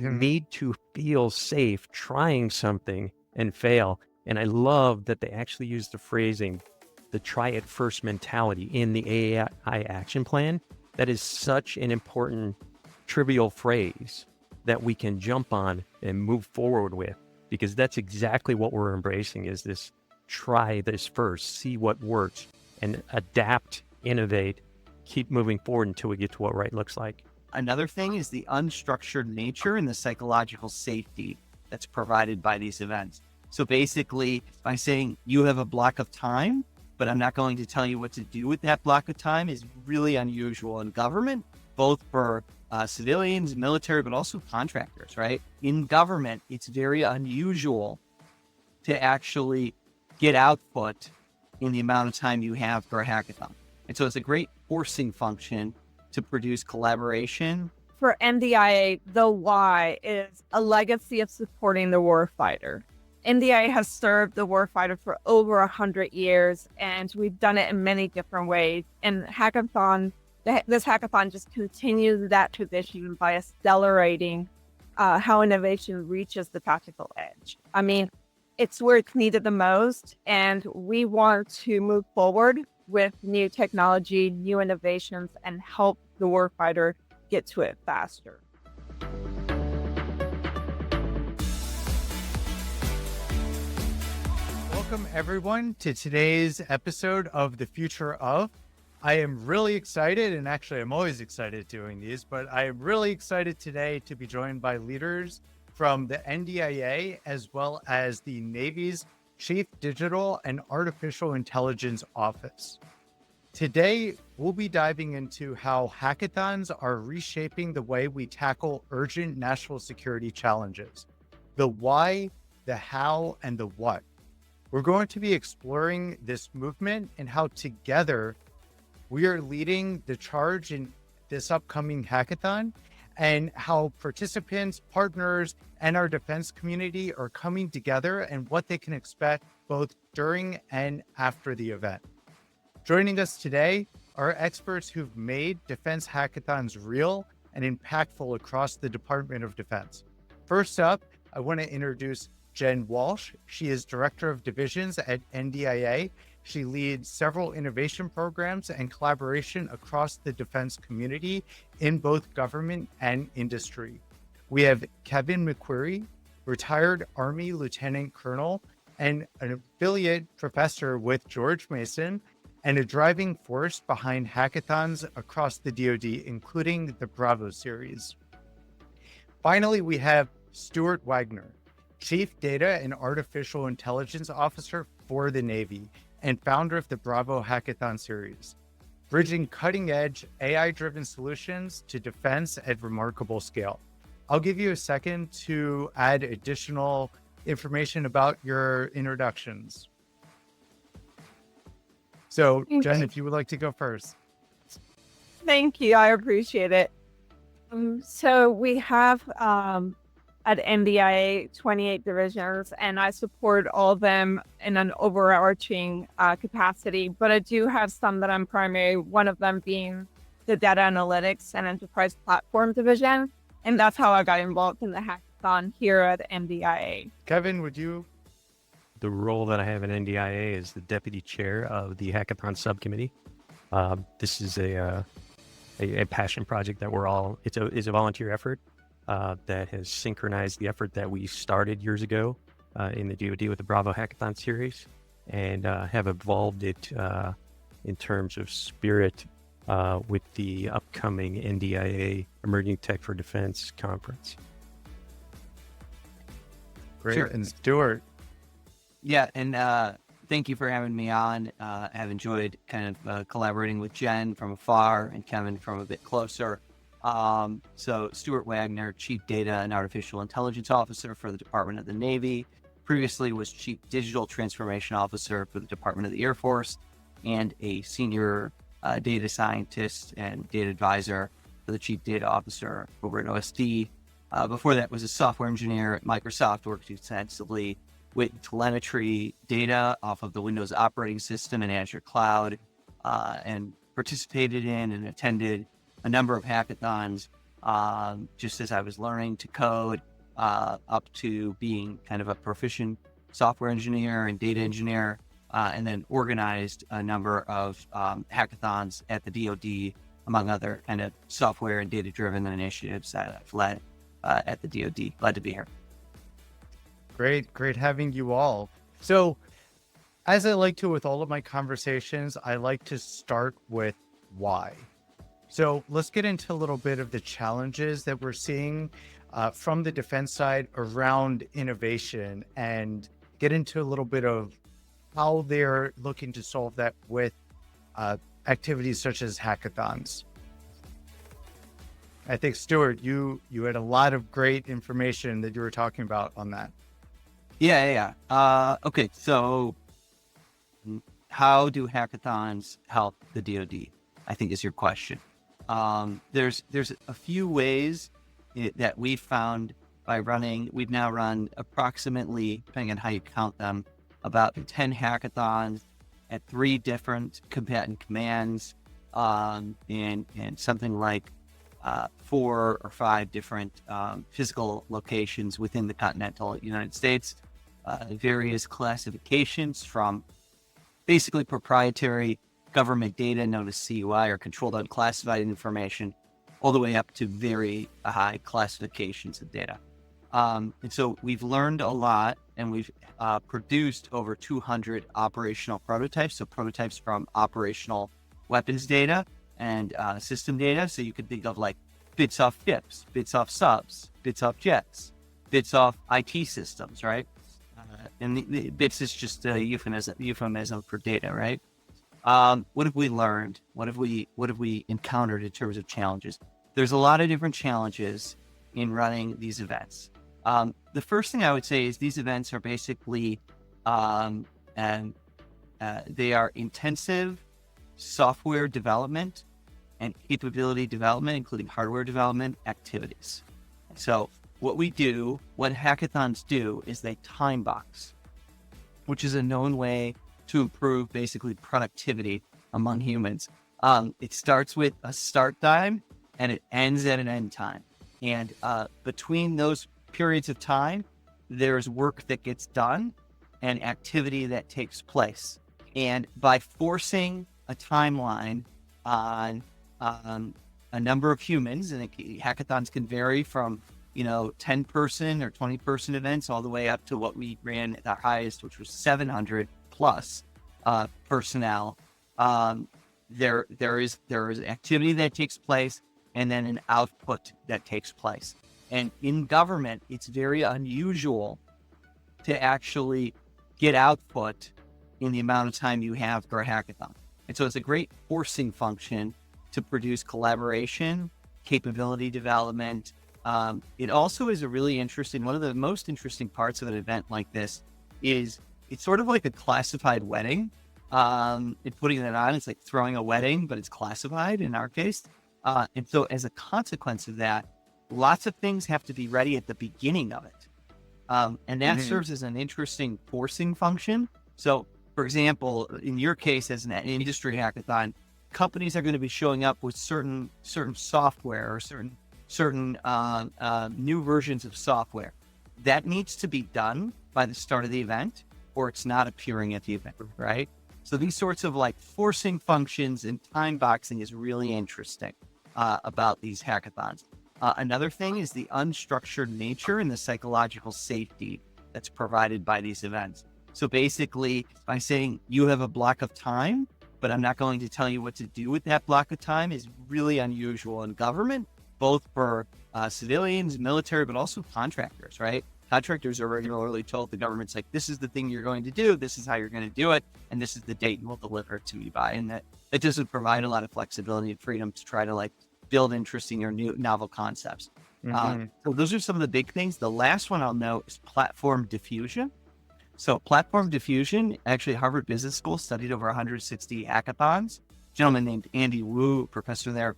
need to feel safe trying something and fail. And I love that they actually use the phrasing, the try it first mentality in the AI action plan. That is such an important trivial phrase that we can jump on and move forward with, because that's exactly what we're embracing is this try this first, see what works, and adapt, innovate, keep moving forward until we get to what right looks like. Another thing is the unstructured nature and the psychological safety that's provided by these events. So basically, by saying you have a block of time, but I'm not going to tell you what to do with that block of time is really unusual in government, both for civilians, military, but also contractors, right? In government, it's very unusual to actually get output in the amount of time you have for a hackathon. And so it's a great forcing function to produce collaboration. For NDIA, the why is a legacy of supporting the warfighter. NDIA has served the warfighter for over 100 years, and we've done it in many different ways. And this hackathon just continues that tradition by accelerating how innovation reaches the tactical edge. I mean, it's where it's needed the most, and we want to move forward with new technology, new innovations, and help the warfighter get to it faster. Welcome everyone to today's episode of The Future of. I am really excited, and actually I'm always excited doing these, but I am really excited today to be joined by leaders from the NDIA as well as the Navy's Chief Digital and Artificial Intelligence Office. Today, we'll be diving into how hackathons are reshaping the way we tackle urgent national security challenges, the why, the how, and the what. We're going to be exploring this movement and how together we are leading the charge in this upcoming hackathon, and how participants, partners, and our defense community are coming together and what they can expect both during and after the event. Joining us today are experts who've made defense hackathons real and impactful across the Department of Defense. First up, I want to introduce Jen Walsh. She is Director of Divisions at NDIA. She leads several innovation programs and collaboration across the defense community in both government and industry. We have Kevin McQuarrie, retired Army Lieutenant Colonel and an affiliate professor with George Mason, and a driving force behind hackathons across the DoD, including the Bravo series. Finally, we have Stuart Wagner, Chief Data and Artificial Intelligence Officer for the Navy and founder of the Bravo Hackathon series, bridging cutting-edge AI-driven solutions to defense at remarkable scale. I'll give you a second to add additional information about your introductions. So, Jen, if you would like to go first. Thank you. I appreciate it. So we have at NDIA 28 divisions, and I support all of them in an overarching capacity. But I do have some that I'm primary, one of them being the Data Analytics and Enterprise Platform Division. And that's how I got involved in the hackathon here at NDIA. Kevin, would you? The role that I have in NDIA is the Deputy Chair of the Hackathon Subcommittee. This is a passion project that it's a volunteer effort that has synchronized the effort that we started years ago in the DoD with the Bravo Hackathon series, and have evolved it in terms of spirit with the upcoming NDIA Emerging Tech for Defense conference. Great. Sure. And Stuart. Yeah, and thank you for having me on. I've enjoyed kind of collaborating with Jen from afar and Kevin from a bit closer. So Stuart Wagner, Chief Data and Artificial Intelligence Officer for the Department of the Navy, previously was Chief Digital Transformation Officer for the Department of the Air Force, and a Senior Data Scientist and Data Advisor for the Chief Data Officer over at OSD. Before that was a software engineer at Microsoft, worked extensively with telemetry data off of the Windows operating system and Azure Cloud, and participated in and attended a number of hackathons just as I was learning to code, up to being kind of a proficient software engineer and data engineer, and then organized a number of hackathons at the DoD, among other kind of software and data-driven initiatives that I've led at the DoD. Glad to be here. Great having you all. So, as I like to with all of my conversations, I like to start with why. So let's get into a little bit of the challenges that we're seeing from the defense side around innovation, and get into a little bit of how they're looking to solve that with activities such as hackathons. I think, Stuart, you had a lot of great information that you were talking about on that. Yeah. Okay, so how do hackathons help the DoD? I think is your question. There's a few ways that we've found by running. We've now run approximately, depending on how you count them, about 10 hackathons at 3 different combatant commands, and something like 4 or 5 different physical locations within the continental United States. Various classifications from basically proprietary government data known as CUI, or controlled unclassified information, all the way up to very high classifications of data. And so we've learned a lot, and we've produced over 200 operational prototypes. So prototypes from operational weapons data and system data. So you could think of like bits off ships, bits off subs, bits off jets, bits off IT systems, right? And the bits is just a euphemism for data, right? What have we learned? What have we encountered in terms of challenges? There's a lot of different challenges in running these events. The first thing I would say is these events are basically, they are intensive software development and capability development, including hardware development activities. So what hackathons do is they time box, which is a known way to improve basically productivity among humans. It starts with a start time and it ends at an end time. And between those periods of time, there's work that gets done and activity that takes place. And by forcing a timeline on a number of humans, and hackathons can vary from 10-person or 20-person events all the way up to what we ran at our highest, which was 700 plus personnel. There is activity that takes place, and then an output that takes place. And in government, it's very unusual to actually get output in the amount of time you have for a hackathon. And so it's a great forcing function to produce collaboration, capability development. It also is one of the most interesting parts of an event like this is it's sort of like a classified wedding. And putting that on, it's like throwing a wedding, but it's classified in our case. And so as a consequence of that, lots of things have to be ready at the beginning of it. And that serves as an interesting forcing function. So, for example, in your case, as an industry hackathon, companies are going to be showing up with certain software or certain new versions of software. That needs to be done by the start of the event, or it's not appearing at the event, right? So these sorts of like forcing functions and time boxing is really interesting about these hackathons. Another thing is the unstructured nature and the psychological safety that's provided by these events. So basically, by saying you have a block of time, but I'm not going to tell you what to do with that block of time, is really unusual in government, both for civilians, military, but also contractors, right? Contractors are regularly told the government's like, this is the thing you're going to do, this is how you're going to do it, and this is the date we'll deliver it to you by. And that doesn't provide a lot of flexibility and freedom to try to like build interesting or new novel concepts. So those are some of the big things. The last one I'll note is platform diffusion. So platform diffusion, actually Harvard Business School studied over 160 hackathons. A gentleman named Andy Wu, professor there,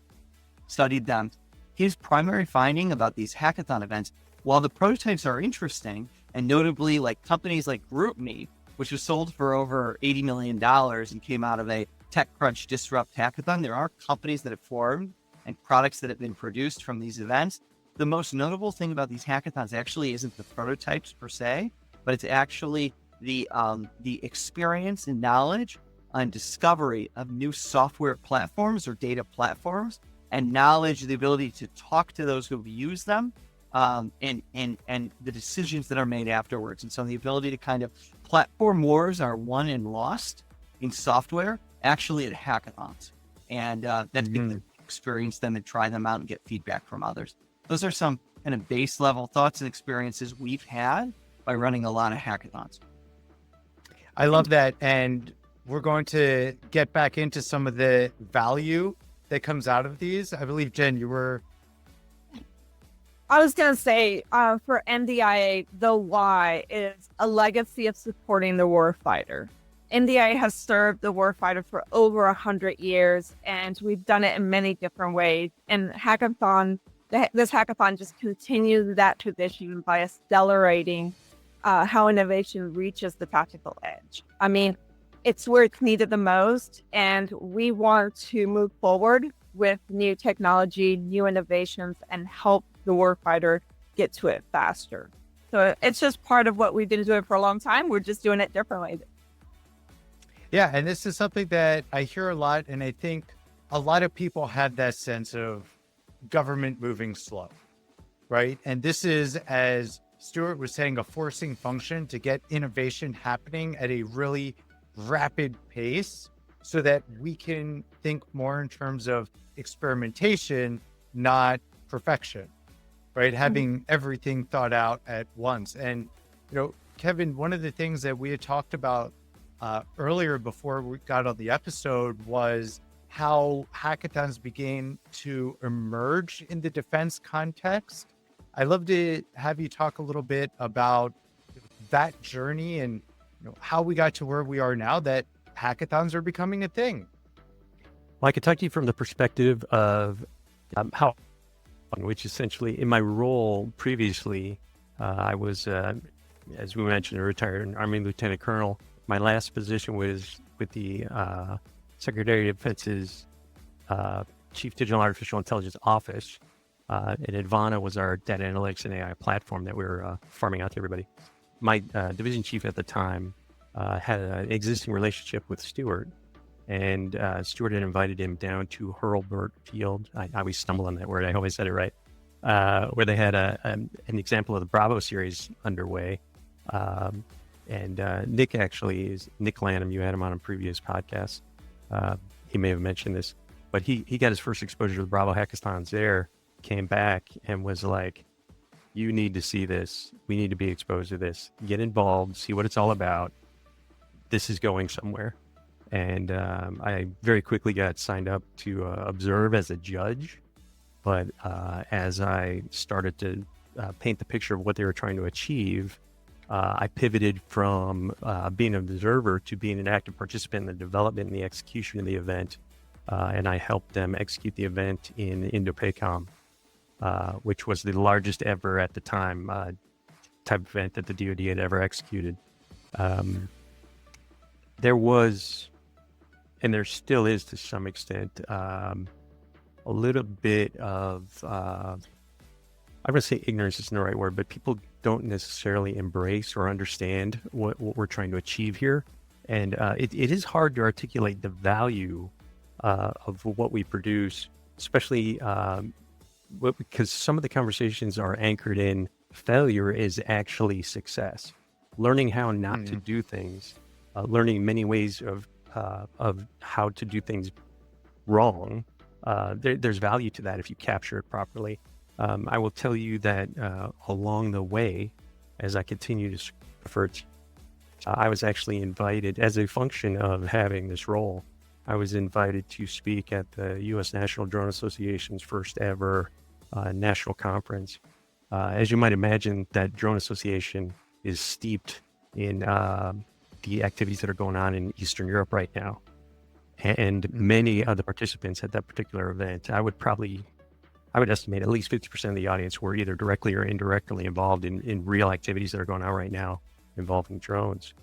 studied them. His primary finding about these hackathon events, while the prototypes are interesting, and notably like companies like GroupMe, which was sold for over $80 million and came out of a TechCrunch Disrupt hackathon, there are companies that have formed and products that have been produced from these events. The most notable thing about these hackathons actually isn't the prototypes per se, but it's actually the experience and knowledge and discovery of new software platforms or data platforms, and knowledge, the ability to talk to those who've used them, and the decisions that are made afterwards. And so the ability to kind of platform wars are won and lost in software actually at hackathons. And that's because experience them and try them out and get feedback from others. Those are some kind of base level thoughts and experiences we've had by running a lot of hackathons. I love that. And we're going to get back into some of the value that comes out of these. I believe, Jen, you were... I was going to say, for NDIA, the why is a legacy of supporting the warfighter. NDIA has served the warfighter for over 100 years, and we've done it in many different ways. And this hackathon just continues that tradition by accelerating how innovation reaches the tactical edge. I mean, it's where it's needed the most, and we want to move forward with new technology, new innovations, and help the warfighter get to it faster. So it's just part of what we've been doing for a long time. We're just doing it differently. Yeah, and this is something that I hear a lot, and I think a lot of people have that sense of government moving slow, right? And this is, as Stuart was saying, a forcing function to get innovation happening at a really rapid pace so that we can think more in terms of experimentation, not perfection, right? Having everything thought out at once. And, Kevin, one of the things that we had talked about earlier before we got on the episode was how hackathons began to emerge in the defense context. I'd love to have you talk a little bit about that journey and how we got to where we are now that hackathons are becoming a thing. Well, I could talk to you from the perspective of how, which essentially in my role previously, I was, as we mentioned, a retired Army Lieutenant Colonel. My last position was with the Secretary of Defense's Chief Digital Artificial Intelligence Office. And Advana was our data analytics and AI platform that we were farming out to everybody. My division chief at the time had an existing relationship with Stuart, and Stuart had invited him down to Hurlburt Field. I always stumble on that word. I always said it right. Where they had an example of the Bravo series underway. And Nick Lanham, you had him on a previous podcast. He may have mentioned this, but he got his first exposure to the Bravo hackathons there, came back and was like, you need to see this. We need to be exposed to this. Get involved, see what it's all about. This is going somewhere. And I very quickly got signed up to observe as a judge. But as I started to paint the picture of what they were trying to achieve, I pivoted from being an observer to being an active participant in the development and the execution of the event. And I helped them execute the event in Indo-PACOM, which was the largest ever at the time type of event that the DoD had ever executed. There was, and there still is to some extent, a little bit of, I'm going to say ignorance isn't the right word, but people don't necessarily embrace or understand what we're trying to achieve here. And it is hard to articulate the value of what we produce, especially because some of the conversations are anchored in failure is actually success. Learning how not to do things, learning many ways of how to do things wrong. There's value to that if you capture it properly. I will tell you that along the way, as I continue to refer to, I was actually invited as a function of having this role. I was invited to speak at the U.S. National Drone Association's first ever national conference. As you might imagine, that drone association is steeped in the activities that are going on in Eastern Europe right now. And many of the participants at that particular event, I would estimate at least 50% of the audience were either directly or indirectly involved in real activities that are going on right now involving drones.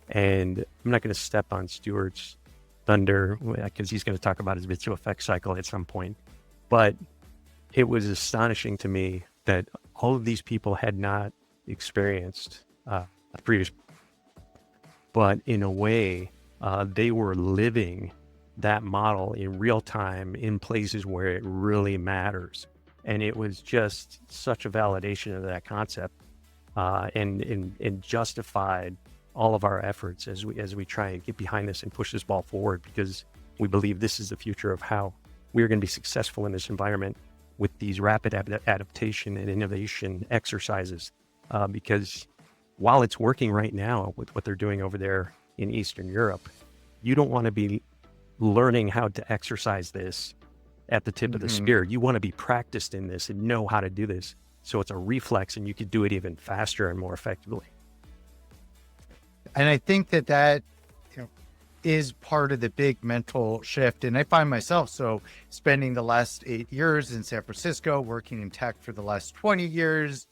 And I'm not going to step on Stuart's thunder because he's going to talk about his visual effects cycle at some point. But it was astonishing to me that all of these people had not experienced the previous, but in a way, they were living that model in real time in places where it really matters. And it was just such a validation of that concept, and justified all of our efforts as we try and get behind this and push this ball forward, because we believe this is the future of how we're going to be successful in this environment with these rapid adaptation and innovation exercises. Because while it's working right now with what they're doing over there in Eastern Europe, you don't want to be learning how to exercise this at the tip of the spear. You want to be practiced in this and know how to do this, so it's a reflex and you could do it even faster and more effectively. And I think that is part of the big mental shift. And I find myself spending the last 8 years in San Francisco, working in tech for the last 20 years.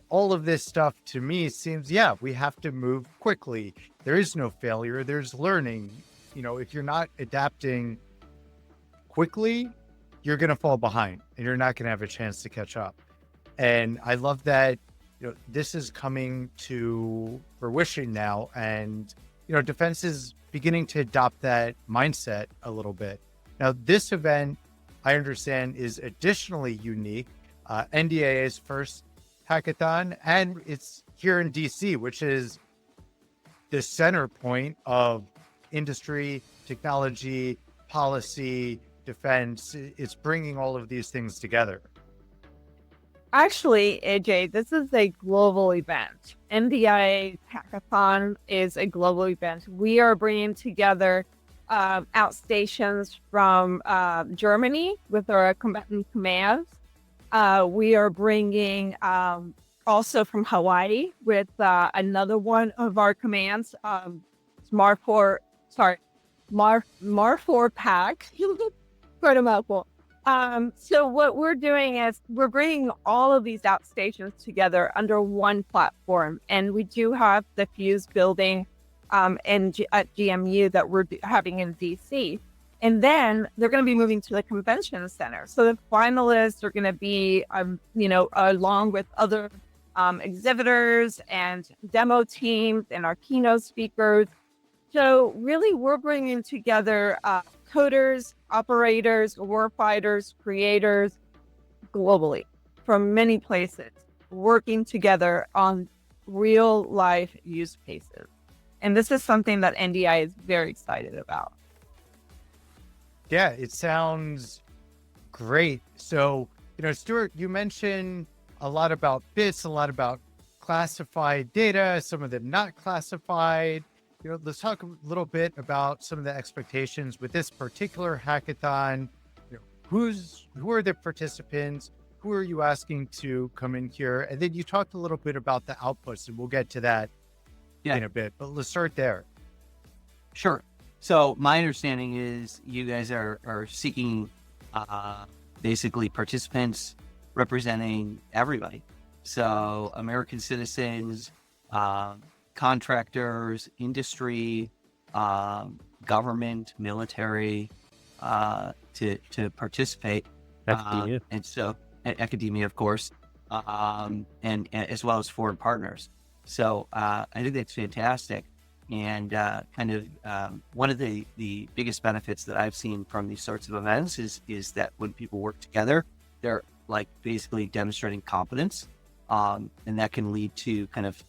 All of this stuff to me seems, we have to move quickly. There is no failure. There's learning. If you're not adapting quickly, you're going to fall behind and you're not going to have a chance to catch up. And I love that, this is coming to fruition now, and, defense is beginning to adopt that mindset a little bit. Now, this event, I understand, is additionally unique. NDIA's first hackathon, and it's here in DC, which is the center point of industry, technology, policy, defense. It's bringing all of these things together. Actually, AJ, this is a global event. NDIA Hackathon is a global event. We are bringing together outstations from Germany with our combatant commands. We are bringing also from Hawaii with another one of our commands, Mar4 Pack. Quite a mouthful. So what we're doing is we're bringing all of these outstations together under one platform, and we do have the Fuse building at GMU that we're having in DC, and then they're going to be moving to the convention center. So the finalists are going to be, along with other exhibitors and demo teams and our keynote speakers. So really, we're bringing together coders, operators, warfighters, creators globally from many places, working together on real life use cases. And this is something that NDI is very excited about. Yeah, it sounds great. So, Stuart, you mentioned a lot about bits, a lot about classified data, some of them not classified. Let's talk a little bit about some of the expectations with this particular hackathon. Who are the participants? Who are you asking to come in here? And then you talked a little bit about the outputs, and we'll get to that in a bit. But let's start there. Sure. So my understanding is you guys are seeking basically participants representing everybody. So American citizens, contractors, industry, government, military, to participate. Academia. And so academia, of course, and as well as foreign partners. So I think that's fantastic. And one of the biggest benefits that I've seen from these sorts of events is that when people work together, they're like basically demonstrating competence, and that can lead to kind of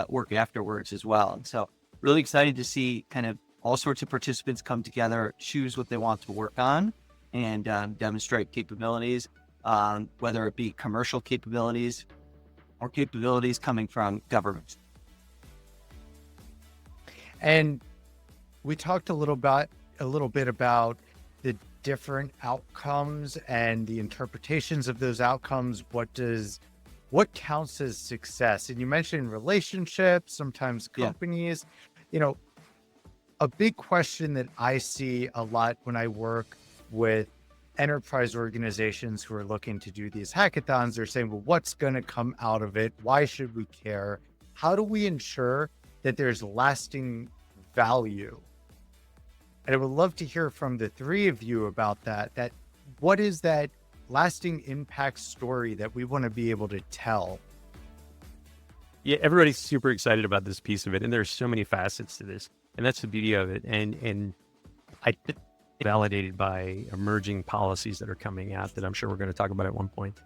work afterwards as well. And so really excited to see kind of all sorts of participants come together, choose what they want to work on, and demonstrate capabilities, whether it be commercial capabilities or capabilities coming from governments. And we talked a little bit about the different outcomes and the interpretations of those outcomes. What counts as success? And you mentioned relationships, sometimes companies. A big question that I see a lot when I work with enterprise organizations who are looking to do these hackathons, they're saying, well, what's going to come out of it? Why should we care? How do we ensure that there's lasting value? And I would love to hear from the three of you about that what is that lasting impact story that we want to be able to tell? Yeah, everybody's super excited about this piece of it, and there's so many facets to this, and that's the beauty of it. And I think validated by emerging policies that are coming out that I'm sure we're going to talk about at one point.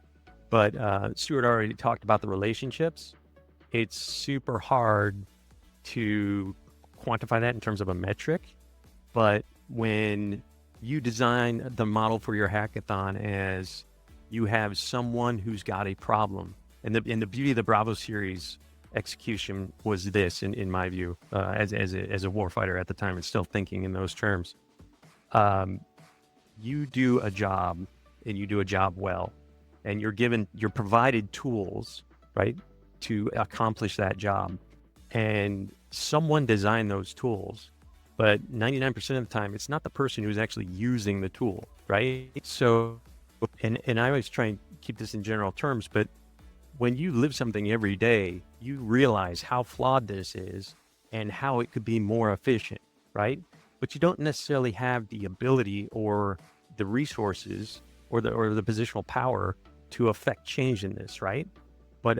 But Stuart already talked about the relationships. It's super hard to quantify that in terms of a metric, but when you design the model for your hackathon as you have someone who's got a problem, and the beauty of the Bravo series execution was this, in my view, as a warfighter at the time and still thinking in those terms. You do a job and you do a job well, and you're provided tools, right, to accomplish that job. And someone designed those tools, but 99% of the time, it's not the person who's actually using the tool, right? So, and I always try and keep this in general terms, but when you live something every day, you realize how flawed this is and how it could be more efficient, right? But you don't necessarily have the ability or the resources or the positional power to affect change in this, right? But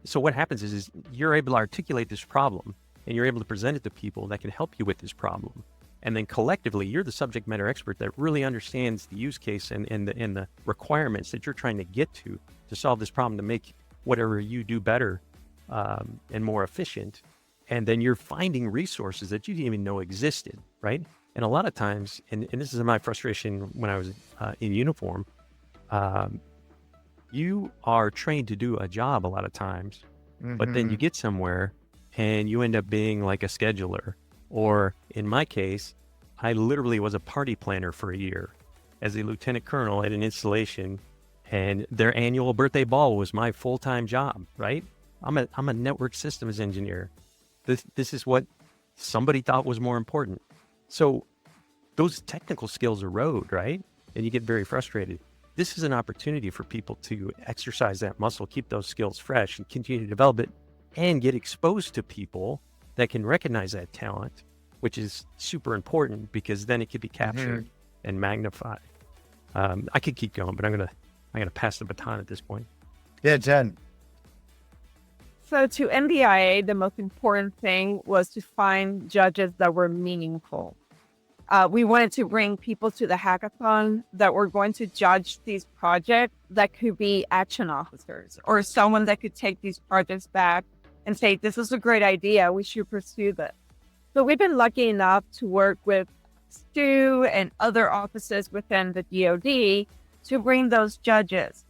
so what happens is you're able to articulate this problem and you're able to present it to people that can help you with this problem. And then collectively, you're the subject matter expert that really understands the use case and the requirements that you're trying to get to solve this problem, to make whatever you do better and more efficient. And then you're finding resources that you didn't even know existed, right? And a lot of times, and this is my frustration when I was in uniform, you are trained to do a job a lot of times, but then you get somewhere and you end up being like a scheduler. Or in my case, I literally was a party planner for a year as a lieutenant colonel at an installation, and their annual birthday ball was my full-time job, right? I'm a network systems engineer. This is what somebody thought was more important. So those technical skills erode, right? And you get very frustrated. This is an opportunity for people to exercise that muscle, keep those skills fresh, and continue to develop it, and get exposed to people that can recognize that talent, which is super important because then it could be captured and magnified. I could keep going, but I'm gonna pass the baton at this point. Yeah, Jen. So to NDIA, the most important thing was to find judges that were meaningful. We wanted to bring people to the hackathon that were going to judge these projects that could be action officers or someone that could take these projects back and say, this is a great idea, we should pursue this. So we've been lucky enough to work with Stu and other offices within the DoD to bring those judges.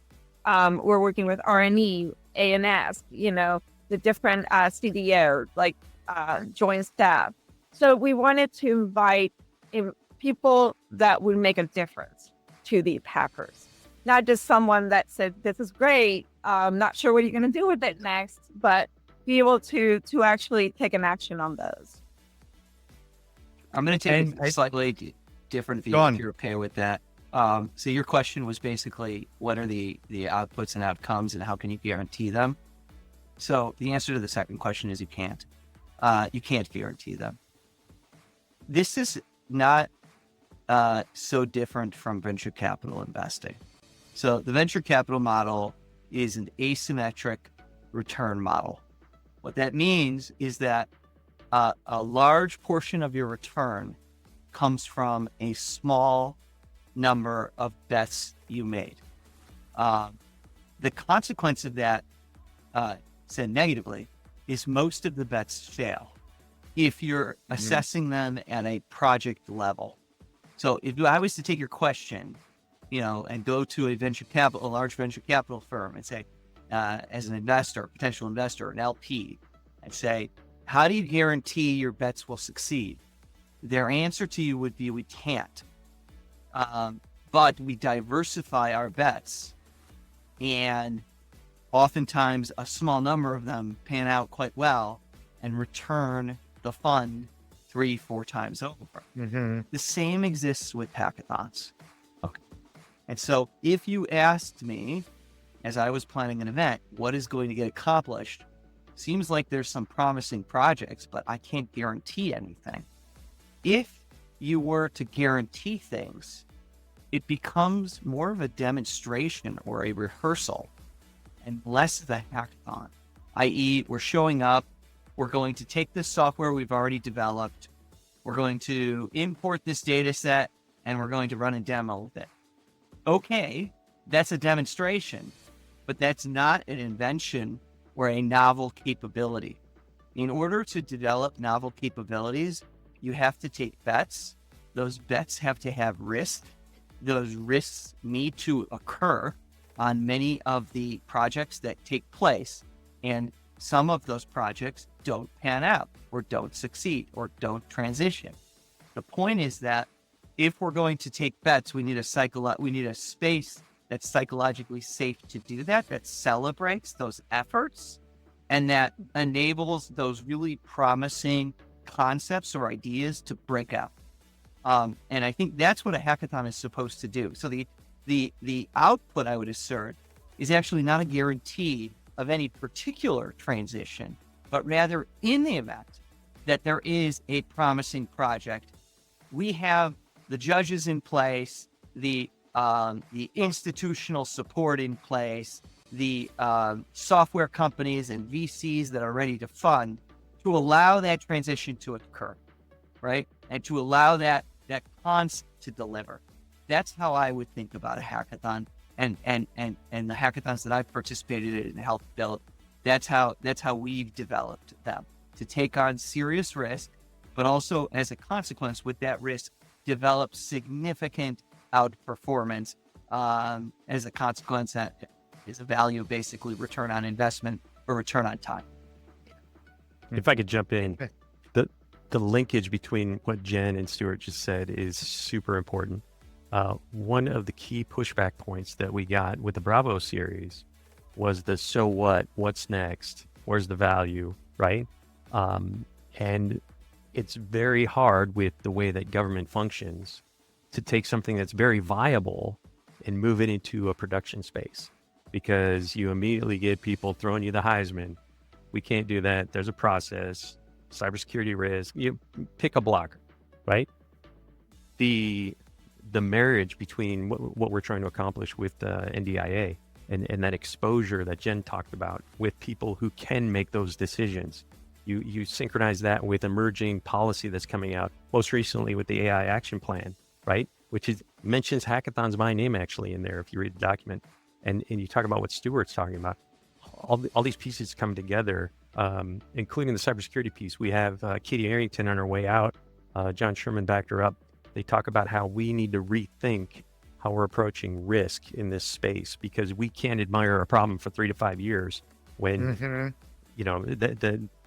We're working with RNE, ANS, the different CDO, like joint staff. So we wanted to invite people that would make a difference to these hackers, not just someone that said, this is great, I'm not sure what you're going to do with it next, but be able to actually take an action on those. I'm going to take a slightly different view if you're okay with that. So your question was basically, what are the outputs and outcomes and how can you guarantee them? So the answer to the second question is you can't. You can't guarantee them. This is not so different from venture capital investing. So the venture capital model is an asymmetric return model. What that means is that a large portion of your return comes from a small number of bets you made. The consequence of that, said negatively, is most of the bets fail if you're assessing them at a project level. So if I was to take your question, and go to a large venture capital firm and say, as an investor, potential investor, an LP, and say, how do you guarantee your bets will succeed? Their answer to you would be, we can't. But we diversify our bets, and oftentimes a small number of them pan out quite well and return the fund 3-4 times over. The same exists with hackathons. Okay. And so if you asked me, as I was planning an event, what is going to get accomplished? Seems like there's some promising projects, but I can't guarantee anything. If you were to guarantee things, it becomes more of a demonstration or a rehearsal and less of a hackathon, i.e. we're showing up, we're going to take this software we've already developed, we're going to import this data set, and we're going to run a demo with it. Okay, that's a demonstration, but that's not an invention or a novel capability. In order to develop novel capabilities, you have to take bets. Those bets have to have risk. Those risks need to occur on many of the projects that take place. And some of those projects don't pan out or don't succeed or don't transition. The point is that if we're going to take bets, we need a space that's psychologically safe to do that, that celebrates those efforts and that enables those really promising concepts or ideas to break out. And I think that's what a hackathon is supposed to do. So the output, I would assert, is actually not a guarantee of any particular transition, but rather in the event that there is a promising project, we have the judges in place, the institutional support in place, the software companies and VCs that are ready to fund to allow that transition to occur, right? And to allow that concept to deliver. That's how I would think about a hackathon, and the hackathons that I've participated in and helped build. That's how we've developed them, to take on serious risk, but also as a consequence with that risk, develop significant outperformance as a consequence that is a value, basically return on investment or return on time. If I could jump in, the linkage between what Jen and Stuart just said is super important. One of the key pushback points that we got with the Bravo series was the so what, what's next, where's the value, right? And it's very hard with the way that government functions to take something that's very viable and move it into a production space, because you immediately get people throwing you the Heisman. We can't do that. There's a process, cybersecurity risk. You pick a blocker, right? The marriage between what we're trying to accomplish with NDIA and that exposure that Jen talked about with people who can make those decisions. You synchronize that with emerging policy that's coming out, most recently with the AI action plan, right? Which mentions hackathons by name actually in there if you read the document. And you talk about what Stuart's talking about. All these pieces come together, including the cybersecurity piece. We have Katie Arrington on her way out. John Sherman backed her up. They talk about how we need to rethink how we're approaching risk in this space, because we can't admire a problem for 3 to 5 years when,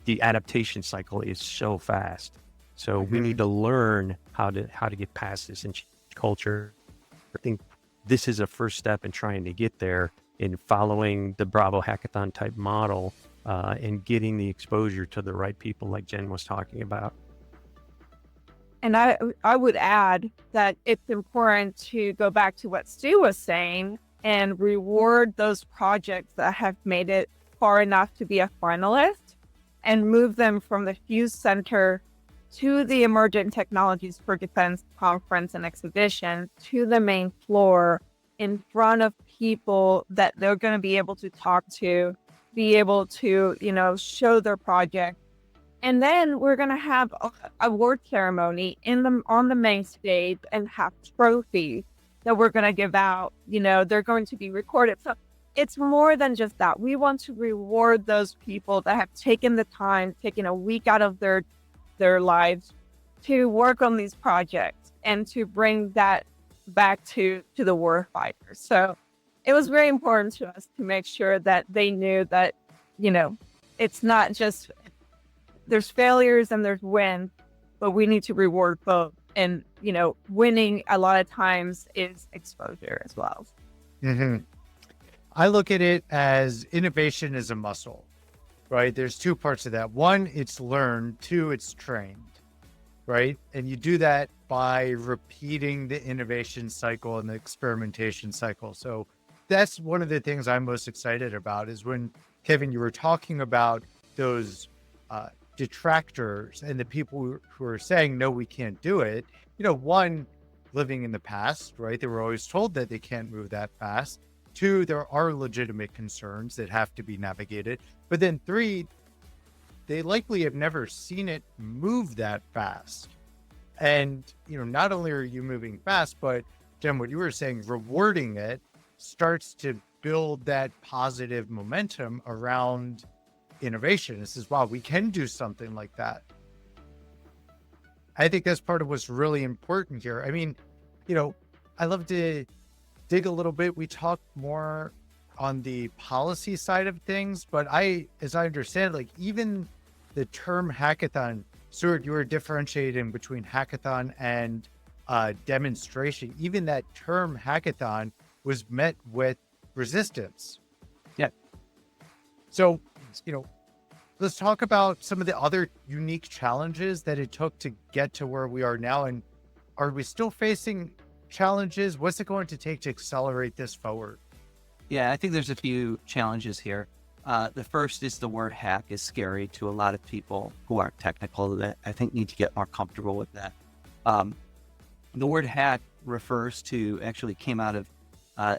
the adaptation cycle is so fast. So we need to learn how to get past this in culture. I think this is a first step in trying to get there, in following the Bravo hackathon type model and getting the exposure to the right people like Jen was talking about. And I would add that it's important to go back to what Stu was saying and reward those projects that have made it far enough to be a finalist and move them from the Fuse Center to the Emerging Technologies for Defense Conference and Exhibition to the main floor in front of people that they're going to be able to talk to, be able to, show their project. And then we're going to have a award ceremony on the main stage and have trophies that we're going to give out. They're going to be recorded. So it's more than just that. We want to reward those people that have taken the time, taken a week out of their lives to work on these projects and to bring that back to the warfighters. So it was very important to us to make sure that they knew that, it's not just, there's failures and there's wins, but we need to reward both. And, winning a lot of times is exposure as well. Mm-hmm. I look at it as innovation is a muscle, right? There's two parts of that. One, it's learned. Two, it's trained, right? And you do that by repeating the innovation cycle and the experimentation cycle. So that's one of the things I'm most excited about, is when, Kevin, you were talking about those detractors and the people who are saying, no, we can't do it. One, living in the past, right? They were always told that they can't move that fast. 2, there are legitimate concerns that have to be navigated. But then 3, they likely have never seen it move that fast. And, not only are you moving fast, but Jen, what you were saying, rewarding it starts to build that positive momentum around innovation. This is, wow, we can do something like that. I think that's part of what's really important here. I mean, I love to dig a little bit. We talked more on the policy side of things, but as I understand, like even the term hackathon, Stuart, you were differentiating between hackathon and demonstration. Even that term hackathon was met with resistance. Yeah. So, let's talk about some of the other unique challenges that it took to get to where we are now. And are we still facing challenges? What's it going to take to accelerate this forward? Yeah, I think there's a few challenges here. The first is the word hack is scary to a lot of people who aren't technical that I think need to get more comfortable with that. The word hack actually came out of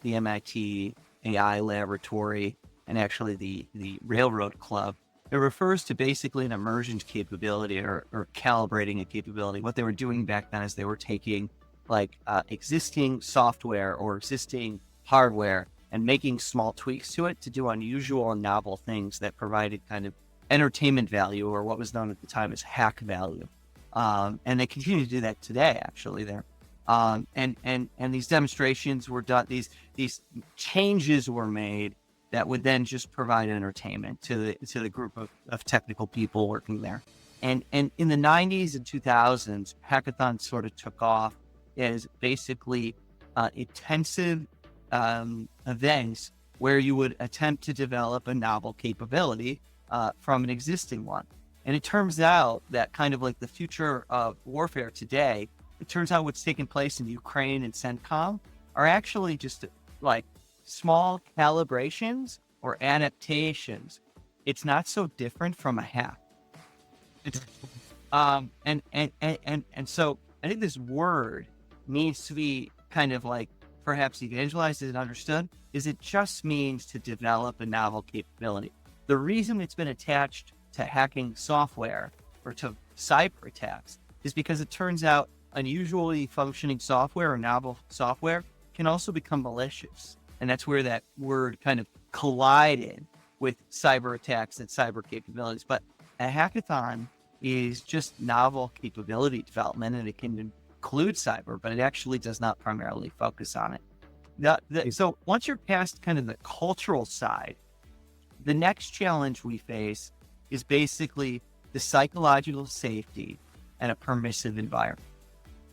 the MIT AI laboratory and actually the Railroad Club. It refers to basically an immersion capability or calibrating a capability. What they were doing back then is they were taking existing software or existing hardware and making small tweaks to it to do unusual and novel things that provided kind of entertainment value, or what was known at the time as hack value. And they continue to do that today, actually, there. And these demonstrations were done, these changes were made that would then just provide entertainment to the group of technical people working there. And in the 90s and 2000s, hackathons sort of took off as basically intensive events where you would attempt to develop a novel capability from an existing one. And it turns out that kind of like the future of warfare today, it turns out what's taking place in Ukraine and CENTCOM are actually just like small calibrations or adaptations. It's not so different from a hack. It's, and so I think this word needs to be kind of like perhaps evangelized and understood, is it just means to develop a novel capability. The reason it's been attached to hacking software or to cyber attacks is because it turns out unusually functioning software or novel software can also become malicious. And that's where that word kind of collided with cyber attacks and cyber capabilities. But a hackathon is just novel capability development, and it can include cyber, but it actually does not primarily focus on it. So once you're past kind of the cultural side, the next challenge we face is basically the psychological safety and a permissive environment.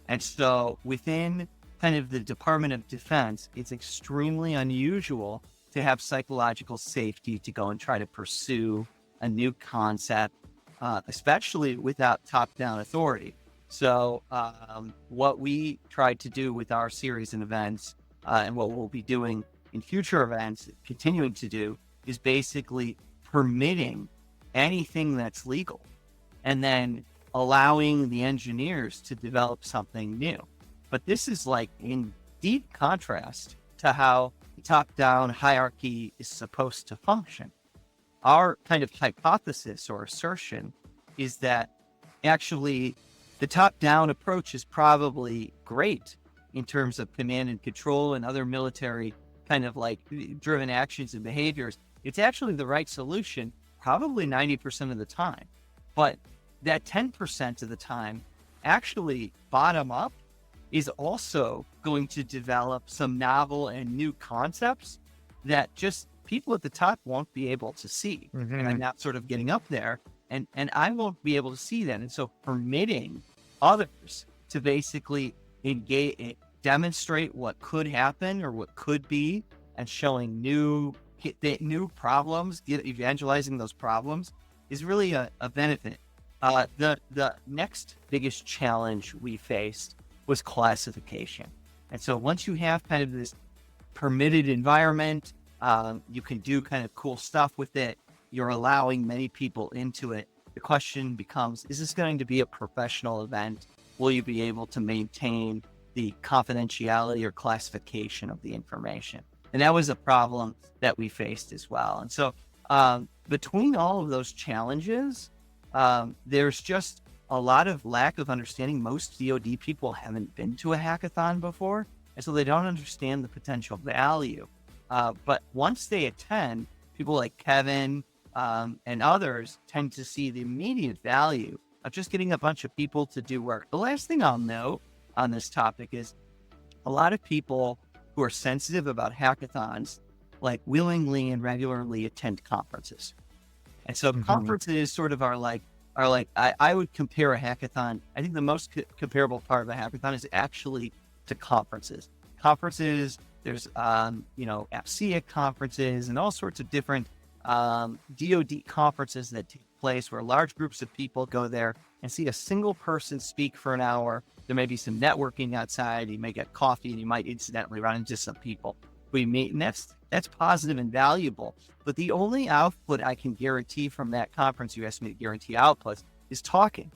And so within kind of the Department of Defense, it's extremely unusual to have psychological safety to go and try to pursue a new concept, especially without top-down authority. So what we tried to do with our series and events and what we'll be doing in future events, continuing to do, is basically permitting anything that's legal and then allowing the engineers to develop something new. But this is like in deep contrast to how the top-down hierarchy is supposed to function. Our kind of hypothesis or assertion is that actually the top-down approach is probably great in terms of command and control and other military kind of like driven actions and behaviors. It's actually the right solution probably 90% of the time. But that 10% of the time, actually bottom up, is also going to develop some novel and new concepts that just people at the top won't be able to see. Mm-hmm. And I'm not sort of getting up there and I won't be able to see that. And so permitting others to basically engage, demonstrate what could happen or what could be, and showing new problems, evangelizing those problems, is really a benefit. The next biggest challenge we faced was classification. And so once you have kind of this permitted environment, you can do kind of cool stuff with it. You're allowing many people into it. The question becomes, is this going to be a professional event? Will you be able to maintain the confidentiality or classification of the information. And that was a problem that we faced as well. And so between all of those challenges, there's just a lot of lack of understanding. Most DoD people haven't been to a hackathon before, and so they don't understand the potential value. But once they attend, people like Kevin and others tend to see the immediate value of just getting a bunch of people to do work. The last thing I'll note on this topic is a lot of people who are sensitive about hackathons, like willingly and regularly attend conferences. And so conferences sort of are like, I would compare a hackathon. I think the most comparable part of a hackathon is actually to conferences. There's, APSIA conferences and all sorts of different DoD conferences that take place where large groups of people go there and see a single person speak for an hour. There may be some networking outside. You may get coffee and you might incidentally run into some people we meet, and that's positive and valuable. But the only output I can guarantee from that conference, you asked me to guarantee outputs, is talking.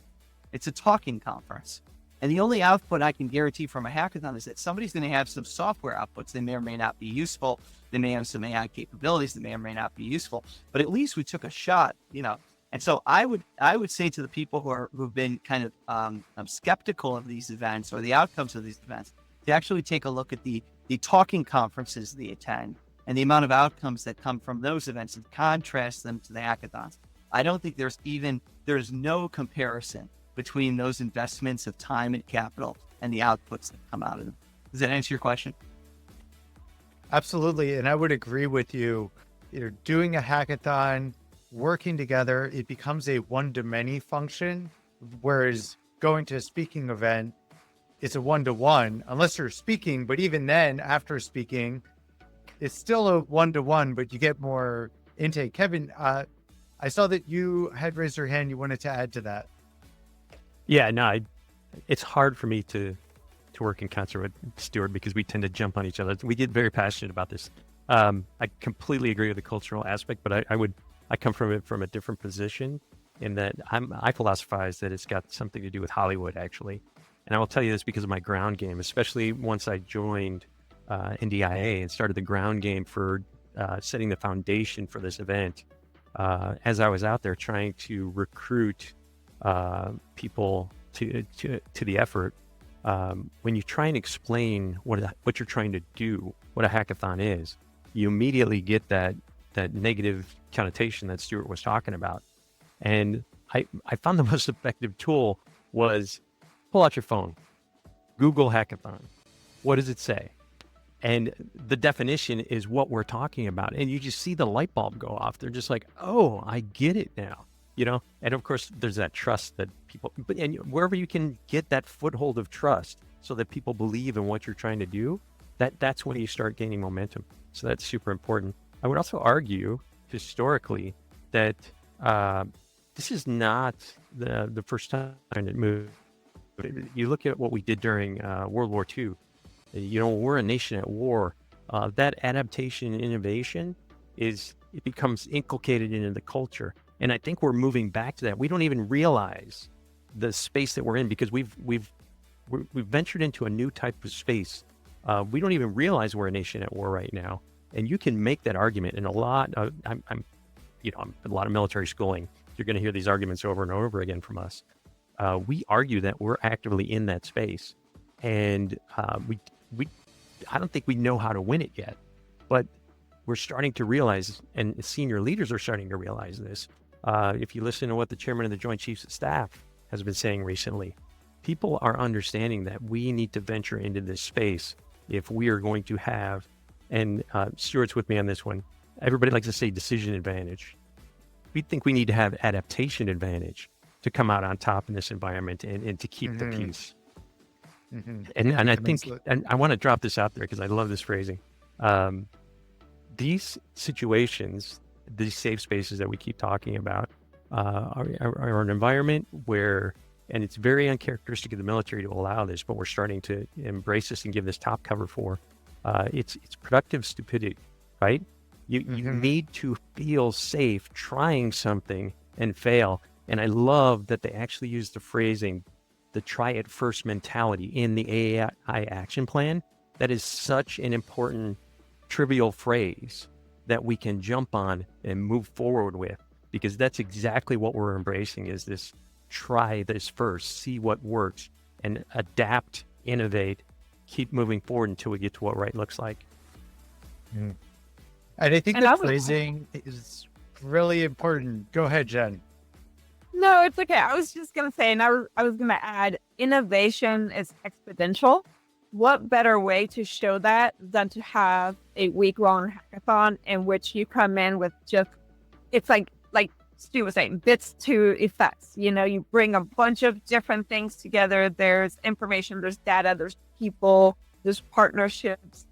It's a talking conference. And the only output I can guarantee from a hackathon is that somebody's going to have some software outputs. They may or may not be useful. They may have some AI capabilities that may or may not be useful, but at least we took a shot, And so I would say to the people who've been kind of skeptical of these events or the outcomes of these events, to actually take a look at the talking conferences they attend and the amount of outcomes that come from those events and contrast them to the hackathons. I don't think there's no comparison between those investments of time and capital and the outputs that come out of them. Does that answer your question? Absolutely. And I would agree with you. Doing a hackathon, working together, it becomes a one-to-many function, whereas going to a speaking event, it's a one-to-one, unless you're speaking. But even then, after speaking, it's still a one-to-one, but you get more intake. Kevin, I saw that you had raised your hand. You wanted to add to that. Yeah, no, it's hard for me to work in concert with Stuart because we tend to jump on each other. We get very passionate about this. I completely agree with the cultural aspect, but I come from it from a different position in that I philosophize that it's got something to do with Hollywood, actually. And I will tell you this because of my ground game, especially once I joined NDIA and started the ground game for setting the foundation for this event. As I was out there trying to recruit people to the effort, when you try and explain what you're trying to do, what a hackathon is, you immediately get that negative connotation that Stuart was talking about. And I found the most effective tool was pull out your phone, Google hackathon. What does it say? And the definition is what we're talking about. And you just see the light bulb go off. They're just like, oh, I get it now. And of course there's that trust that people, and wherever you can get that foothold of trust so that people believe in what you're trying to do, that's when you start gaining momentum. So that's super important. I would also argue historically that this is not the first time it moved. You look at what we did during World War II. We're a nation at war. That adaptation and innovation it becomes inculcated into the culture. And I think we're moving back to that. We don't even realize the space that we're in because we've ventured into a new type of space. We don't even realize we're a nation at war right now. And you can make that argument in a lot of, I'm a lot of military schooling. You're going to hear these arguments over and over again from us. We argue that we're actively in that space. And I don't think we know how to win it yet, but we're starting to realize, and senior leaders are starting to realize this. If you listen to what the chairman of the Joint Chiefs of Staff has been saying recently, people are understanding that we need to venture into this space if we are going to have, and Stuart's with me on this one, everybody likes to say decision advantage. We think we need to have adaptation advantage to come out on top in this environment and to keep the peace. And I think, and I want to drop this out there because I love this phrasing. These situations, these safe spaces that we keep talking about, are an environment where, and it's very uncharacteristic of the military to allow this, but we're starting to embrace this and give this top cover for. It's productive stupidity, right? You need to feel safe trying something and fail. And I love that they actually use the phrasing, the try it first mentality in the AI action plan, that is such an important trivial phrase that we can jump on and move forward with, because that's exactly what we're embracing, is this try this first, see what works, and adapt, innovate, keep moving forward until we get to what right looks like. And I think And the I would- phrasing is really important. Go ahead, Jen. No, it's okay. I was just going to say, and I was going to add, innovation is exponential. What better way to show that than to have a week-long hackathon in which you come in with just, it's like Stu was saying, bits to effects. You know, you bring a bunch of different things together. There's information, there's data, there's people, there's partnerships.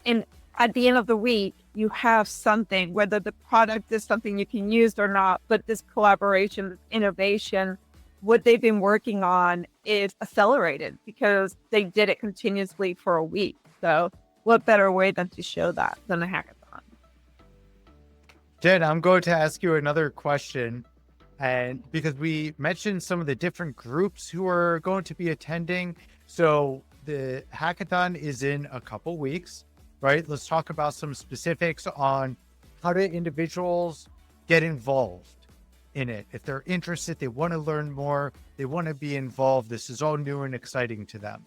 And at the end of the week, you have something, whether the product is something you can use or not, but this collaboration, this innovation, what they've been working on is accelerated because they did it continuously for a week. So what better way than to show that than a hackathon? Jen, I'm going to ask you another question. And because we mentioned some of the different groups who are going to be attending. So the hackathon is in a couple weeks, right? Let's talk about some specifics on how do individuals get involved in it. If they're interested, they want to learn more, they want to be involved. This is all new and exciting to them.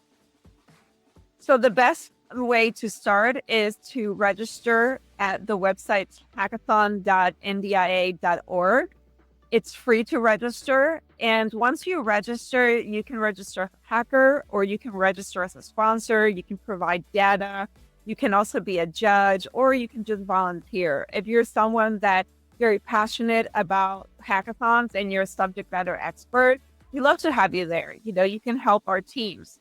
So the best way to start is to register at the website hackathon.ndia.org. It's free to register. And once you register, you can register as a hacker or you can register as a sponsor. You can provide data. You can also be a judge or you can just volunteer. If you're someone that's very passionate about hackathons and you're a subject matter expert, we'd love to have you there. You know, you can help our teams.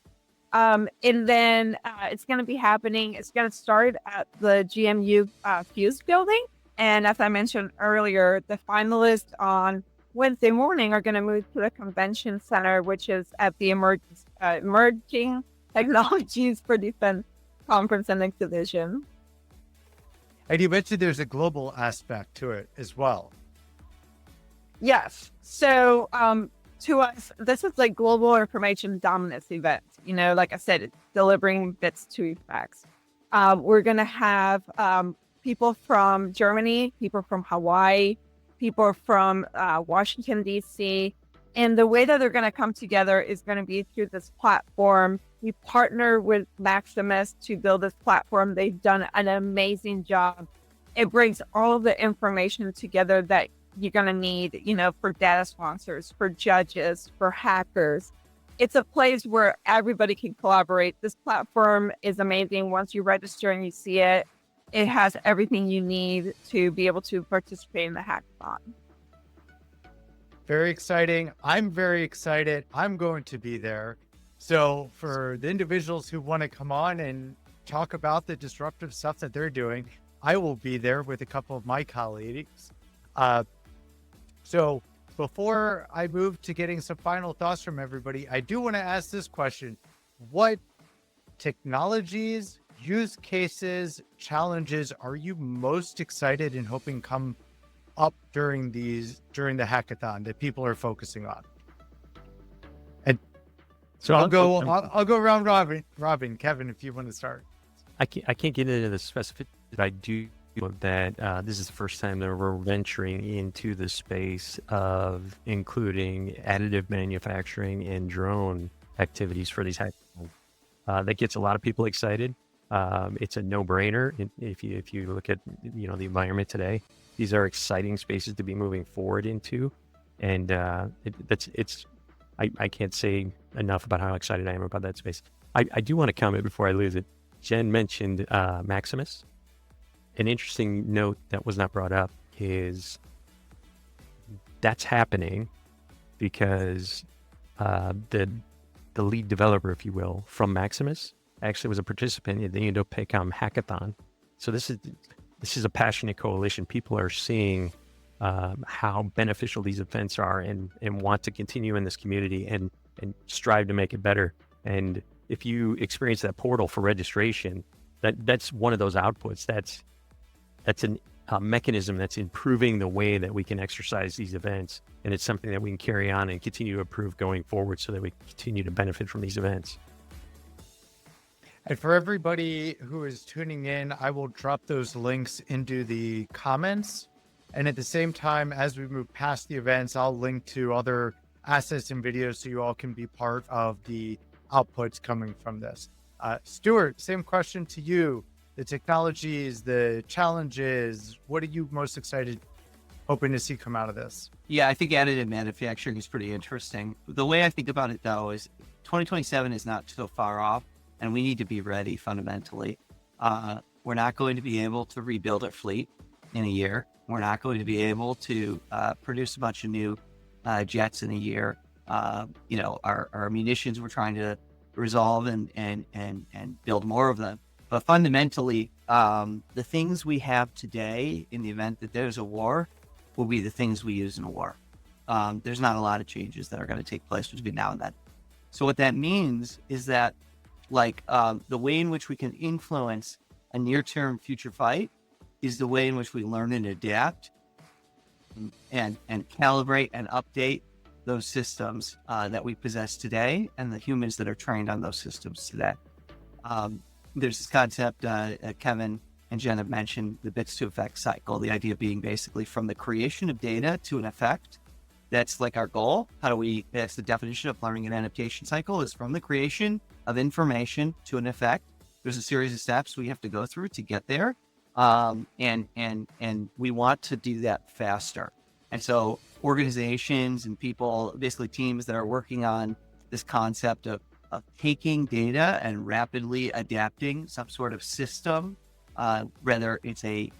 And then it's going to be happening. It's going to start at the GMU Fuse building. And as I mentioned earlier, the finalists on Wednesday morning are going to move to the convention center, which is at the Emerging Technologies for Defense Conference and Exhibition. And you mentioned there's a global aspect to it as well. Yes. So to us, this is like global information dominance event. You know, like I said, it's delivering bits to effects. We're going to have people from Germany, people from Hawaii, people from Washington, D.C. And the way that they're going to come together is going to be through this platform. We partner with Maximus to build this platform. They've done an amazing job. It brings all of the information together that you're going to need, you know, for data sponsors, for judges, for hackers. It's a place where everybody can collaborate. This platform is amazing. Once you register and you see it, it has everything you need to be able to participate in the hackathon. Very exciting. I'm very excited. I'm going to be there. So for the individuals who want to come on and talk about the disruptive stuff that they're doing, I will be there with a couple of my colleagues. So before I move to getting some final thoughts from everybody, I do want to ask this question. What technologies, use cases, challenges are you most excited and hoping come up during the hackathon that people are focusing on? And so I'll go around Robin, Kevin, if you want to start. I can't get into the specifics, but I do know that this is the first time that we're venturing into the space of including additive manufacturing and drone activities for these hackathons. That gets a lot of people excited. It's a no-brainer if you look at the environment today. These are exciting spaces to be moving forward into, and I can't say enough about how excited I am about that space. I do want to comment before I lose it. Jen mentioned Maximus. An interesting note that was not brought up is that's happening because the lead developer, if you will, from Maximus actually was a participant in the Indo-PACOM hackathon. So this is a passionate coalition. People are seeing how beneficial these events are and want to continue in this community and strive to make it better. And if you experience that portal for registration, that's one of those outputs. That's mechanism that's improving the way that we can exercise these events. And it's something that we can carry on and continue to improve going forward so that we continue to benefit from these events. And for everybody who is tuning in, I will drop those links into the comments. And at the same time, as we move past the events, I'll link to other assets and videos so you all can be part of the outputs coming from this. Stuart, same question to you. The technologies, the challenges, what are you most excited, hoping to see come out of this? Yeah, I think additive manufacturing is pretty interesting. The way I think about it, though, is 2027 is not so far off, and we need to be ready fundamentally. We're not going to be able to rebuild our fleet in a year. We're not going to be able to produce a bunch of new jets in a year. Our munitions, we're trying to resolve and build more of them. But fundamentally, the things we have today in the event that there's a war will be the things we use in a war. There's not a lot of changes that are going to take place between now and then. So what that means is that the way in which we can influence a near-term future fight is the way in which we learn and adapt and calibrate and update those systems that we possess today and the humans that are trained on those systems today. There's this concept, Kevin and Jen have mentioned, the bits to effect cycle, the idea being basically from the creation of data to an effect. That's like our goal. That's the definition of learning and adaptation cycle, is from the creation of information to an effect. There's a series of steps we have to go through to get there. And we want to do that faster. And so organizations and people, basically teams that are working on this concept of taking data and rapidly adapting some sort of system, whether it's a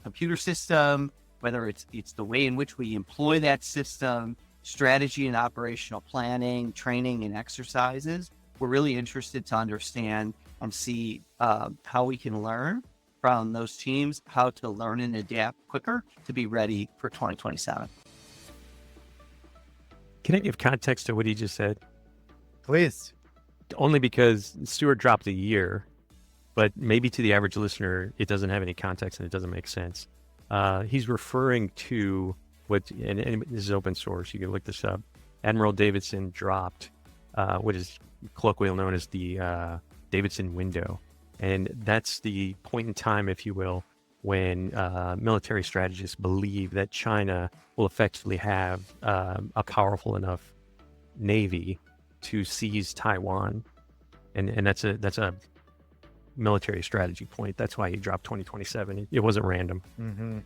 computer system, whether it's the way in which we employ that system, strategy and operational planning, training and exercises. We're really interested to understand and see how we can learn from those teams, how to learn and adapt quicker to be ready for 2027. Can I give context to what he just said? Please. Only because Stuart dropped a year, but maybe to the average listener, it doesn't have any context and it doesn't make sense. He's referring to and this is open source, you can look this up. Admiral Davidson dropped what is colloquially known as the Davidson window. And that's the point in time, if you will, when military strategists believe that China will effectively have a powerful enough navy to seize Taiwan. And that's a military strategy point. That's why he dropped 2027. It wasn't random. Mm-hmm.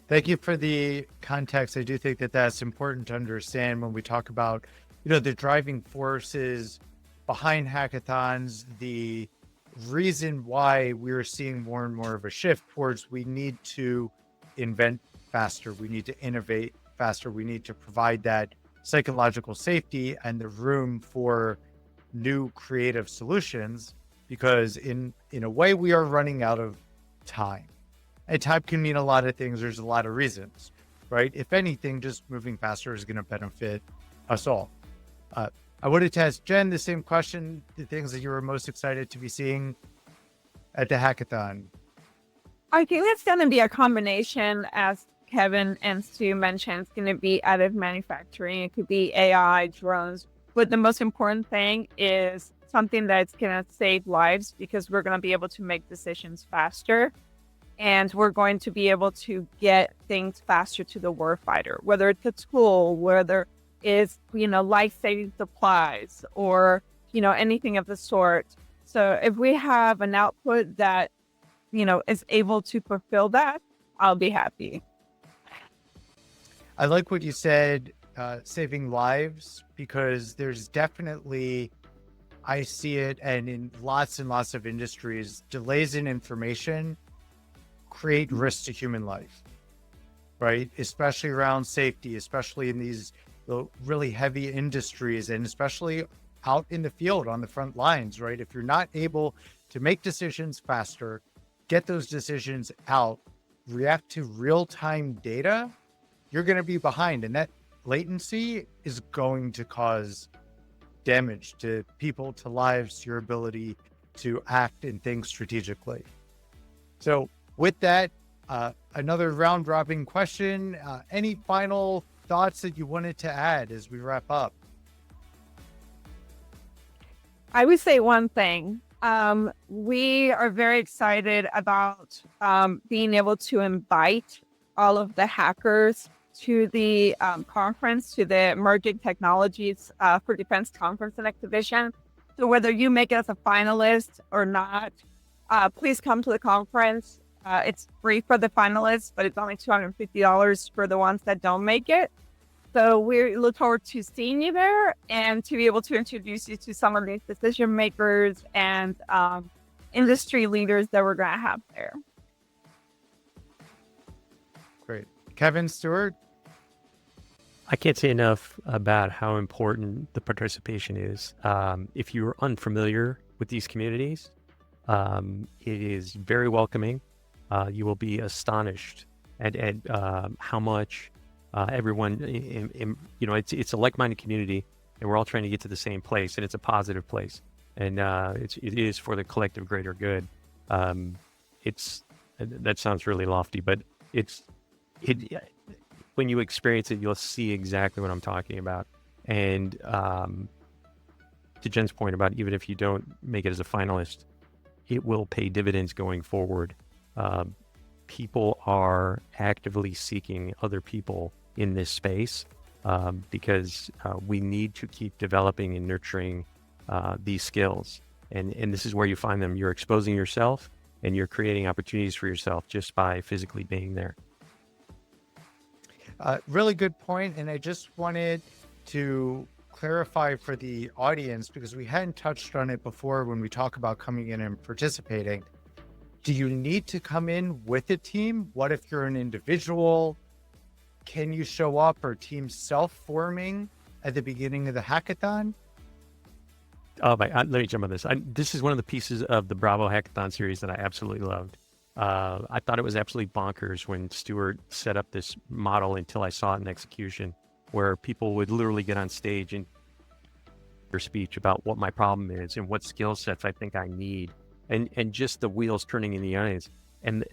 Thank you for the context. I do think that that's important to understand when we talk about, the driving forces behind hackathons, the reason why we're seeing more and more of a shift towards we need to invent faster, we need to innovate faster, we need to provide that psychological safety and the room for new creative solutions, because in a way we are running out of time. And time can mean a lot of things. There's a lot of reasons, right? If anything, just moving faster is going to benefit us all. I wanted to ask Jen the same question, the things that you were most excited to be seeing at the hackathon. I think it's going to be a combination, as Kevin and Stu mentioned. It's going to be additive manufacturing. It could be AI, drones. But the most important thing is something that's going to save lives, because we're going to be able to make decisions faster. And we're going to be able to get things faster to the warfighter, whether it's a tool, whether it's, life-saving supplies or, anything of the sort. So if we have an output that, is able to fulfill that, I'll be happy. I like what you said, saving lives, because there's definitely, I see it, and in lots and lots of industries, delays in information create risk to human life, right? Especially around safety, especially in these really heavy industries, and especially out in the field on the front lines, right? If you're not able to make decisions faster, get those decisions out, react to real-time data, you're going to be behind. And that latency is going to cause damage to people, to lives, to your ability to act and think strategically. So with that, another round robin question. Any final thoughts that you wanted to add as we wrap up? I would say one thing. We are very excited about being able to invite all of the hackers to the conference, to the Emerging Technologies for Defense Conference and Exhibition. So whether you make it as a finalist or not, please come to the conference. It's free for the finalists, but it's only $250 for the ones that don't make it. So we look forward to seeing you there and to be able to introduce you to some of these decision makers and industry leaders that we're going to have there. Great. Kevin, Stuart? I can't say enough about how important the participation is. If you're unfamiliar with these communities, it is very welcoming. You will be astonished at how much everyone, it's a like-minded community, and we're all trying to get to the same place, and it's a positive place, and it is for the collective greater good. That sounds really lofty, but when you experience it, you'll see exactly what I'm talking about. And to Jen's point about even if you don't make it as a finalist, it will pay dividends going forward. People are actively seeking other people in this space because we need to keep developing and nurturing these skills. And this is where you find them. You're exposing yourself and you're creating opportunities for yourself just by physically being there. Really good point. And I just wanted to clarify for the audience, because we hadn't touched on it before when we talk about coming in and participating. Do you need to come in with a team? What if you're an individual? Can you show up, or teams self-forming at the beginning of the hackathon? Oh, let me jump on this. This is one of the pieces of the Bravo Hackathon series that I absolutely loved. I thought it was absolutely bonkers when Stuart set up this model until I saw it in execution, where people would literally get on stage and their speech about what my problem is and what skill sets I think I need, and just the wheels turning in the audience. And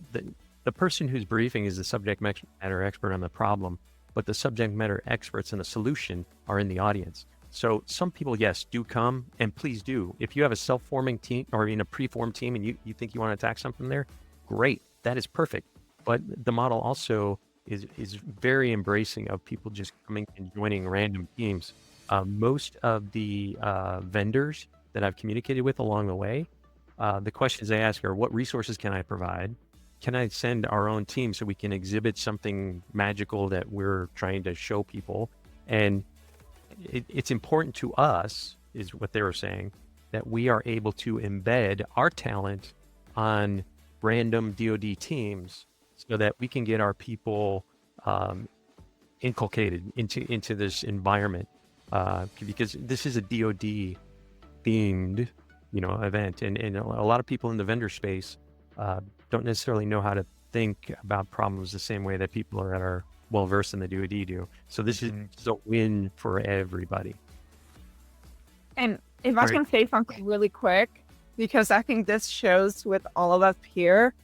the person who's briefing is the subject matter expert on the problem, but the subject matter experts in the solution are in the audience. So some people, yes, do come, and please do. If you have a self-forming team or in a pre-formed team and you think you want to attack something there, great, that is perfect. But the model also is very embracing of people just coming and joining random teams. Most of the vendors that I've communicated with along the way, the questions they ask are, what resources can I provide? Can I send our own team so we can exhibit something magical that we're trying to show people? And it's important to us, is what they were saying, that we are able to embed our talent on random DoD teams so that we can get our people inculcated into this environment, because this is a DoD themed, event, and a lot of people in the vendor space don't necessarily know how to think about problems the same way that people that are well versed in the DoD do. So this is a win for everybody. And if I can say something really quick, because I think this shows with all of us here,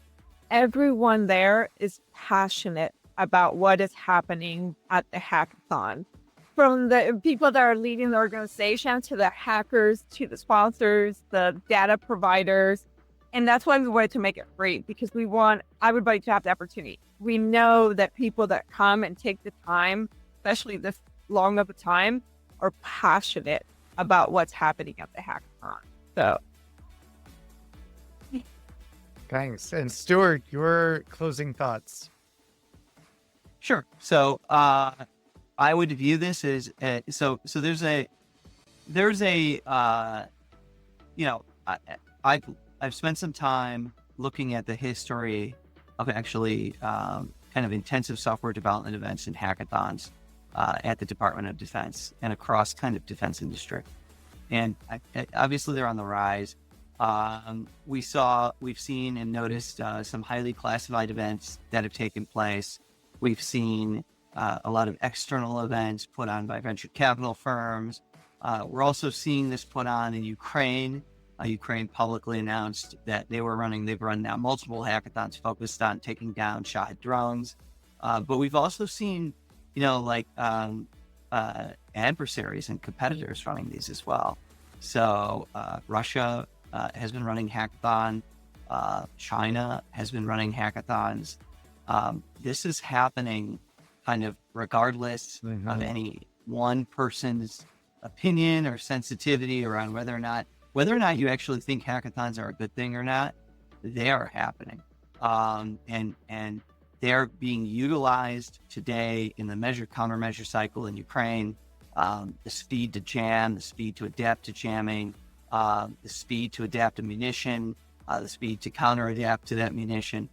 everyone there is passionate about what is happening at the hackathon. From the people that are leading the organization to the hackers, to the sponsors, the data providers. And that's why we wanted to make it free, because we want everybody to have the opportunity. We know that people that come and take the time, especially this long of a time, are passionate about what's happening at the hackathon. So, thanks. And Stuart, your closing thoughts. Sure. So I would view this as so I've spent some time looking at the history of actually kind of intensive software development events and hackathons at the Department of Defense and across kind of defense industry. And obviously they're on the rise. We've seen and noticed some highly classified events that have taken place. We've seen a lot of external events put on by venture capital firms. We're also seeing this put on in Ukraine Ukraine publicly announced that they've run now multiple hackathons focused on taking down Shahid drones. But we've also seen, adversaries and competitors running these as well. So Russia has been running hackathon. China has been running hackathons. This is happening kind of regardless of any one person's opinion or sensitivity around whether or not you actually think hackathons are a good thing or not. They are happening, and they're being utilized today in the countermeasure cycle in Ukraine. The speed to jam, the speed to adapt to jamming, the speed to adapt to munition, the speed to counter adapt to that munition.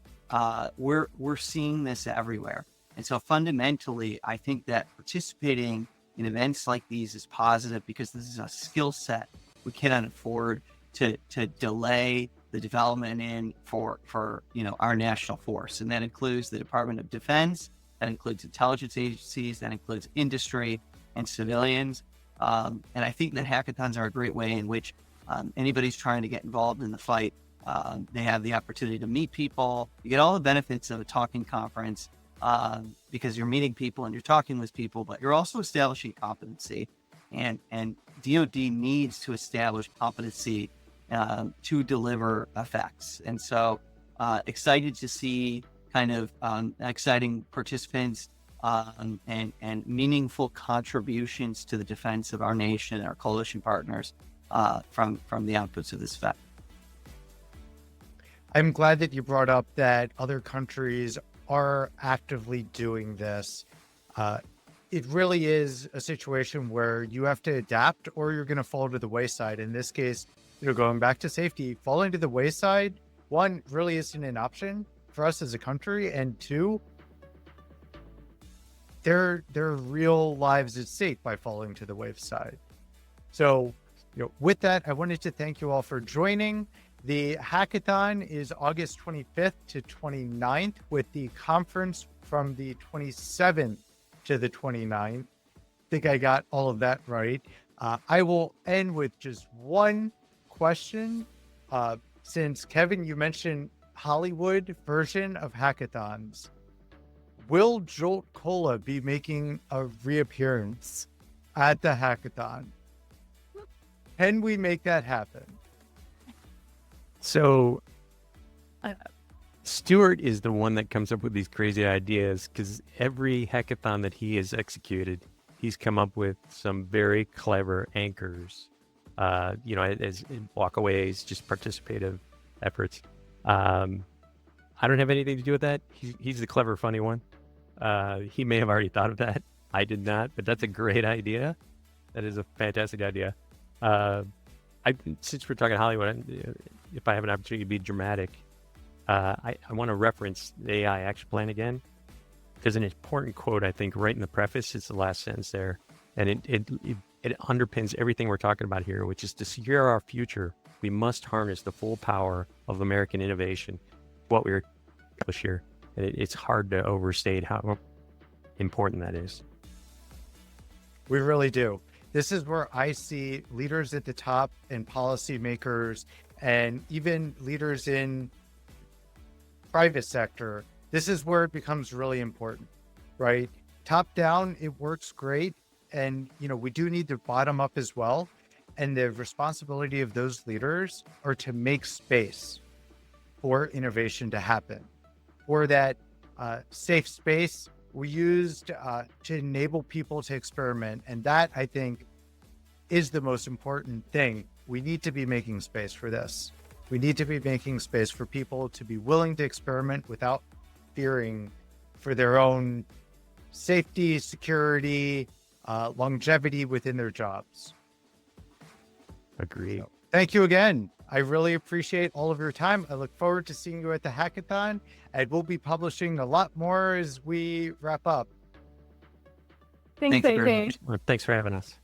We're seeing this everywhere. And so fundamentally, I think that participating in events like these is positive because this is a skill set we cannot afford to delay the development in for our national force. And that includes the Department of Defense, that includes intelligence agencies, that includes industry and civilians. And I think that hackathons are a great way in which anybody's trying to get involved in the fight. They have the opportunity to meet people. You get all the benefits of a talking conference because you're meeting people and you're talking with people, but you're also establishing competency. And DoD needs to establish competency to deliver effects. And so excited to see kind of exciting participants and meaningful contributions to the defense of our nation and our coalition partners from the outputs of this event. I'm glad that you brought up that other countries are actively doing this. It really is a situation where you have to adapt or you're going to fall to the wayside. In this case, going back to safety, falling to the wayside, one, really isn't an option for us as a country. And two, there are real lives at stake by falling to the wayside. So, with that, I wanted to thank you all for joining. The hackathon is August 25th to 29th, with the conference from the 27th to the 29th. I think I got all of that right. I will end with just one question. Since Kevin, you mentioned Hollywood version of hackathons, will Jolt Cola be making a reappearance at the hackathon? Can we make that happen? So Stuart is the one that comes up with these crazy ideas because every hackathon that he has executed, he's come up with some very clever anchors, as walkaways, just participative efforts. I don't have anything to do with that. He's the clever, funny one. He may have already thought of that. I did not, but that's a great idea. That is a fantastic idea. Since we're talking Hollywood, if I have an opportunity to be dramatic, I want to reference the AI action plan again. There's an important quote, I think, right in the preface. It's the last sentence there. And it underpins everything we're talking about here, which is to secure our future, we must harness the full power of American innovation, what we're accomplishing here. And it's hard to overstate how important that is. We really do. This is where I see leaders at the top and policymakers and even leaders in private sector. This is where it becomes really important, right? Top down, it works great. And, we do need the bottom up as well. And the responsibility of those leaders are to make space for innovation to happen, or that safe space we used to enable people to experiment. And that, I think, is the most important thing. We need to be making space for this. We need to be making space for people to be willing to experiment without fearing for their own safety, security, longevity within their jobs. Agree. So, thank you again. I really appreciate all of your time. I look forward to seeing you at the hackathon, and we'll be publishing a lot more as we wrap up. Thanks, Thank you very AJ. much. Thanks for having us.